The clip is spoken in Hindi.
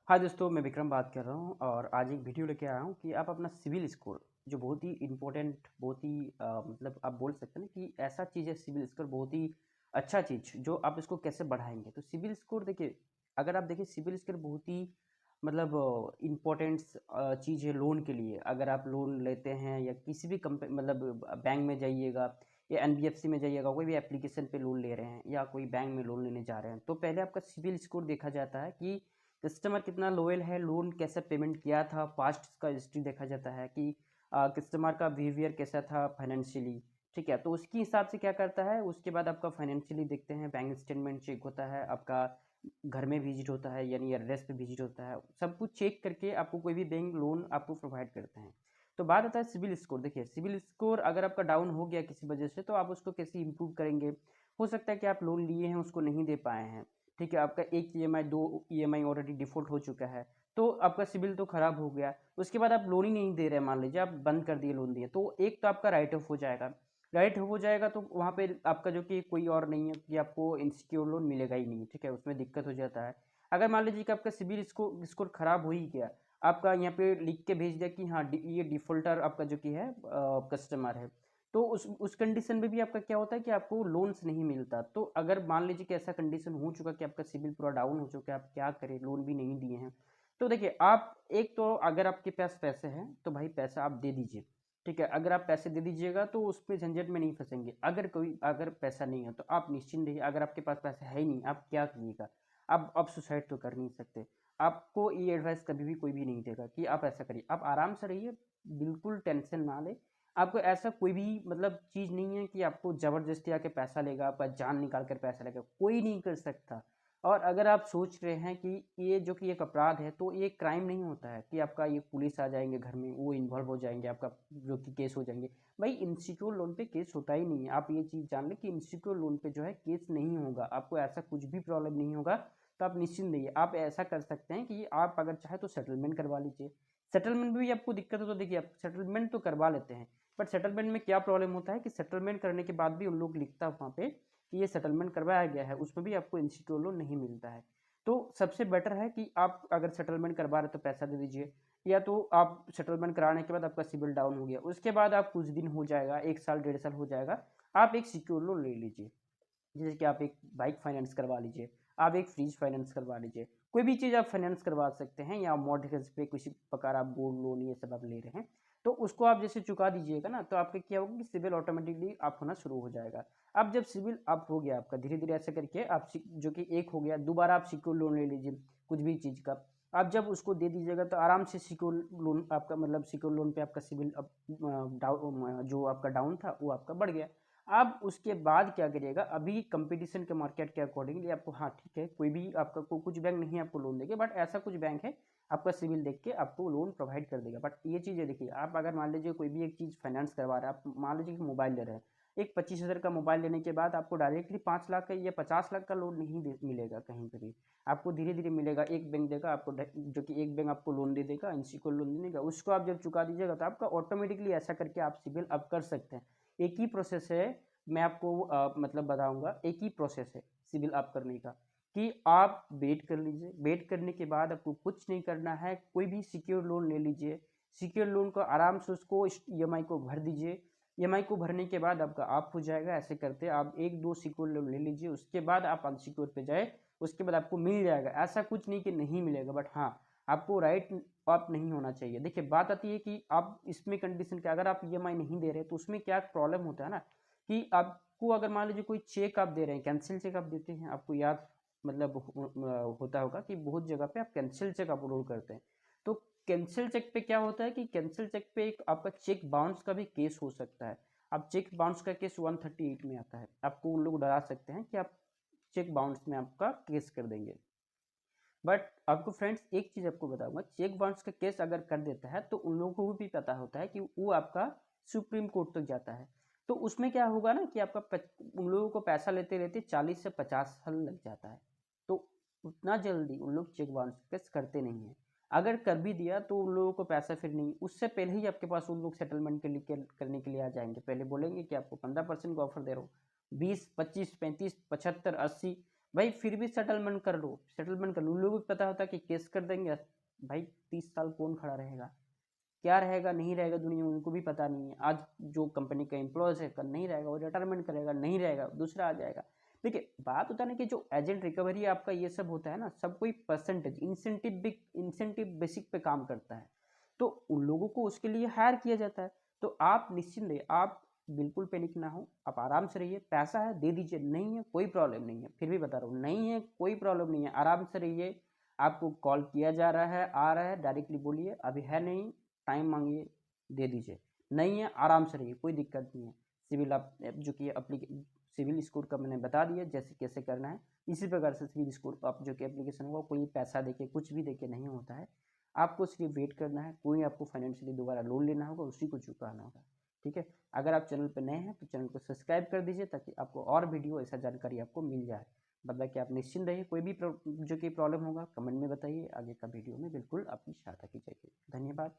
हाय दोस्तों, मैं विक्रम बात कर रहा हूँ और आज एक वीडियो लेके आया हूँ कि आप अपना सिविल स्कोर जो बहुत ही इम्पोर्टेंट, बहुत ही मतलब आप बोल सकते हैं ना कि ऐसा चीज़ है सिविल स्कोर, बहुत ही अच्छा चीज़ जो आप इसको कैसे बढ़ाएंगे। तो सिविल स्कोर देखिए, अगर आप देखिए सिविल स्कोर बहुत ही मतलब इम्पोर्टेंट चीज़ है लोन के लिए। अगर आप लोन लेते हैं या किसी भी कंपनी मतलब बैंक में जाइएगा या एनबीएफसी में जाइएगा, कोई भी एप्लीकेशन पे लोन ले रहे हैं या कोई बैंक में लोन लेने जा रहे हैं, तो पहले आपका सिविल स्कोर देखा जाता है कि कस्टमर कितना लोयल है, लोन कैसे पेमेंट किया था, पास्ट का हिस्ट्री देखा जाता है कि कस्टमर का बिहेवियर कैसा था फाइनेंशियली। ठीक है, तो उसके हिसाब से क्या करता है, उसके बाद आपका फाइनेंशियली देखते हैं, बैंक स्टेटमेंट चेक होता है, आपका घर में विजिट होता है यानी एड्रेस पे विजिट होता है, सब कुछ चेक करके आपको कोई भी बैंक लोन आपको प्रोवाइड करते हैं। तो बात आता है सिविल स्कोर। देखिए सिविल स्कोर अगर आपका डाउन हो गया किसी वजह से, तो आप उसको कैसे इंप्रूव करेंगे। हो सकता है कि आप लोन लिए हैं उसको नहीं दे पाए हैं। ठीक है, आपका एक ईएमआई, दो ईएमआई ऑलरेडी डिफ़ॉल्ट हो चुका है, तो आपका सिबिल तो खराब हो गया। उसके बाद आप लोन ही नहीं दे रहे हैं, मान लीजिए आप बंद कर दिए लोन दिए, तो एक तो आपका राइट ऑफ हो जाएगा। राइट ऑफ हो जाएगा तो वहाँ पे आपका जो कि कोई और नहीं है कि आपको इनसिक्योर लोन मिलेगा ही नहीं। ठीक है, उसमें दिक्कत हो जाता है। अगर मान लीजिए कि आपका सिबिल स्कोर स्कोर खराब हो ही गया, आपका यहाँ पे लिख के भेज दिया कि हाँ ये डिफ़ॉल्टर आपका जो कि है कस्टमर है, तो उस कंडीशन में भी आपका क्या होता है कि आपको लोन्स नहीं मिलता। तो अगर मान लीजिए कि ऐसा कंडीशन हो चुका कि आपका सिबिल पूरा डाउन हो चुका है, आप क्या करें, लोन भी नहीं दिए हैं। तो देखिए आप एक तो अगर आपके पास पैसे हैं तो भाई पैसा आप दे दीजिए। ठीक है, अगर आप पैसे दे दीजिएगा तो उसमें झंझट में नहीं फंसेंगे। अगर पैसा नहीं है तो आप निश्चिंत रहिए। अगर आपके पास पैसा है ही नहीं, आप क्या करिएगा। आप सुसाइड तो कर नहीं सकते। आपको ये एडवाइस कभी भी कोई भी नहीं देगा कि आप ऐसा करिए। आप आराम से रहिए, बिल्कुल टेंशन ना ले। आपको ऐसा कोई भी मतलब चीज़ नहीं है कि आपको ज़बरदस्ती आके पैसा लेगा, आपका जान निकाल कर पैसा लेगा, कोई नहीं कर सकता। और अगर आप सोच रहे हैं कि ये जो कि एक अपराध है, तो ये क्राइम नहीं होता है कि आपका ये पुलिस आ जाएंगे घर में, वो इन्वॉल्व हो जाएंगे, आपका जो कि केस हो जाएंगे। भाई इनसिक्योर लोन पे केस होता ही नहीं है। आप ये चीज़ जान लें कि इनसिक्योर लोन पे जो है केस नहीं होगा, आपको ऐसा कुछ भी प्रॉब्लम नहीं होगा। तो आप निश्चिंत रहिए। आप ऐसा कर सकते हैं कि आप अगर चाहे तो सेटलमेंट करवा लीजिए। सेटलमेंट में भी आपको दिक्कत हो तो देखिए आप सेटलमेंट तो करवा लेते हैं, बट सेटलमेंट में क्या प्रॉब्लम होता है कि सेटलमेंट करने के बाद भी उन लोग लिखता है वहाँ पे कि ये सेटलमेंट करवाया गया है, उसमें भी आपको इंस्टीट्यूट लोन नहीं मिलता है। तो सबसे बेटर है कि आप अगर सेटलमेंट करवा रहे तो पैसा दे दीजिए, या तो आप सेटलमेंट कराने के बाद आपका सिबिल डाउन हो गया, उसके बाद आप कुछ दिन हो जाएगा, एक साल डेढ़ साल हो जाएगा, आप एक सिक्योर लोन ले लीजिए। जैसे कि आप एक बाइक फाइनेंस करवा लीजिए, आप एक फ्रिज फाइनेंस करवा लीजिए, कोई भी चीज़ आप फाइनेंस करवा सकते हैं, या मॉर्टगेज पे किसी प्रकार आप गोल्ड लोन ये सब आप ले रहे हैं, तो उसको आप जैसे चुका दीजिएगा ना, तो आपका क्या होगा कि सिविल ऑटोमेटिकली अप होना शुरू हो जाएगा। अब जब सिविल अप हो गया आपका, धीरे धीरे ऐसे करके आप जो कि एक हो गया, दोबारा आप सिक्योर लोन ले लीजिए कुछ भी चीज़ का। आप जब उसको दे दीजिएगा तो आराम से सिक्योर लोन आपका मतलब सिक्योर लोन पे आपका सिविल अब डाउन, जो आपका डाउन था वो आपका बढ़ गया। आप उसके बाद क्या करिएगा, अभी कंपटीशन के मार्केट के अकॉर्डिंगली आपको, हाँ ठीक है, कोई भी आपका कुछ बैंक नहीं आपको लोन देंगे, बट ऐसा कुछ बैंक है आपका सिविल देख के आपको लोन प्रोवाइड कर देगा। बट ये चीज़ें देखिए, आप अगर मान लीजिए कोई भी एक चीज़ फाइनेंस करवा रहे हैं, आप मान लीजिए कि मोबाइल ले रहे हैं, एक 25,000 का मोबाइल लेने के बाद आपको डायरेक्टली 5 लाख का या 50 लाख का लोन नहीं मिलेगा कहीं पर भी। आपको धीरे धीरे मिलेगा, एक बैंक देगा आपको, जो कि एक बैंक आपको लोन दे देगा, इंसिक्योर लोन दे देगा, उसको आप जब चुका दीजिएगा तो आपका ऑटोमेटिकली ऐसा करके आप सिविल अप कर सकते हैं। एक ही प्रोसेस है, मैं आपको मतलब बताऊंगा, एक ही प्रोसेस है सिविल अप करने का, कि आप वेट कर लीजिए। वेट करने के बाद आपको कुछ नहीं करना है, कोई भी सिक्योर लोन ले लीजिए। सिक्योर लोन को आराम से उसको ईएमआई को भर दीजिए। ईएमआई को भरने के बाद आपका आप हो जाएगा। ऐसे करते आप एक दो सिक्योर लोन ले लीजिए, उसके बाद आप अनसिक्योर पे जाए, उसके बाद आपको मिल जाएगा। ऐसा कुछ नहीं कि नहीं मिलेगा, बट हाँ आपको राइट आप नहीं होना चाहिए। देखिए बात आती है कि आप इसमें कंडीशन क्या, अगर आप ईएमआई नहीं दे रहे तो उसमें क्या प्रॉब्लम होता है ना, कि आपको अगर मान लीजिए कोई चेक आप दे रहे हैं, कैंसिल चेक आप देते हैं, आपको याद मतलब होता होगा कि बहुत जगह पे आप कैंसिल चेक अपलोड करते हैं। तो कैंसिल चेक पे क्या होता है कि कैंसिल चेक पे एक आपका चेक बाउंस का भी केस हो सकता है। अब चेक बाउंस का केस 138 में आता है, आपको उन लोग डरा सकते हैं कि आप चेक बाउंस में आपका केस कर देंगे। बट आपको फ्रेंड्स एक चीज़ आपको बताऊंगा, चेक बाउंस का केस अगर कर देता है तो उन लोगों को भी पता होता है कि वो आपका सुप्रीम कोर्ट तक जाता है। तो उसमें क्या होगा ना कि आपका उन लोगों को पैसा लेते लेते 40 से 50 साल लग जाता है। तो उतना जल्दी उन लोग चेक बाउंस केस करते नहीं है। अगर कर भी दिया तो उन लोगों को पैसा फिर नहीं, उससे पहले ही आपके पास उन लोग सेटलमेंट के लिए करने के लिए आ जाएंगे। पहले बोलेंगे कि आपको 15% का ऑफर दे रहा हूँ, 20, 25, 35, 75, 80, भाई फिर भी सेटलमेंट कर लो, सेटलमेंट कर लो। उन लोगों को पता होता है कि केस कर देंगे भाई, 30 साल कौन खड़ा रहेगा, क्या रहेगा नहीं रहेगा दुनिया में उनको भी पता नहीं है। आज जो कंपनी का एम्प्लॉयज है कल नहीं रहेगा, वो रिटायरमेंट करेगा, नहीं रहेगा दूसरा आ जाएगा। देखिए बात होता है ना कि जो एजेंट रिकवरी आपका ये सब होता है ना, सब कोई परसेंटेज इंसेंटिव बेसिक पे काम करता है, तो उन लोगों को उसके लिए हायर किया जाता है। तो आप निश्चिंत रहिए, आप बिल्कुल पैनिक ना हो, आप आराम से रहिए। पैसा है दे दीजिए, नहीं है कोई प्रॉब्लम नहीं है, फिर भी बता रहा हूँ नहीं है कोई प्रॉब्लम नहीं है, आराम से रहिए। आपको कॉल किया जा रहा है, आ रहा है, डायरेक्टली बोलिए अभी है नहीं, टाइम मांगिए, दे दीजिए। नहीं है आराम से रहिए, कोई दिक्कत नहीं है। सिविल आप जो कि सिविल स्कोर का मैंने बता दिया जैसे कैसे करना है, इसी प्रकार से सिविल स्कोर आप जो कि एप्लीकेशन होगा, कोई पैसा देके कुछ भी देके नहीं होता है। आपको सिर्फ वेट करना है, कोई आपको फाइनेंशियली दोबारा लोन लेना होगा, उसी को चुकाना होगा। ठीक है, अगर आप चैनल पर नए हैं तो चैनल को सब्सक्राइब कर दीजिए ताकि आपको और वीडियो ऐसा जानकारी आपको मिल जाए। मतलब कि आप निश्चिंत रहिए, कोई भी जो कि प्रॉब्लम होगा कमेंट में बताइए, आगे का वीडियो में बिल्कुल आपकी सहायता की जाएगी। धन्यवाद।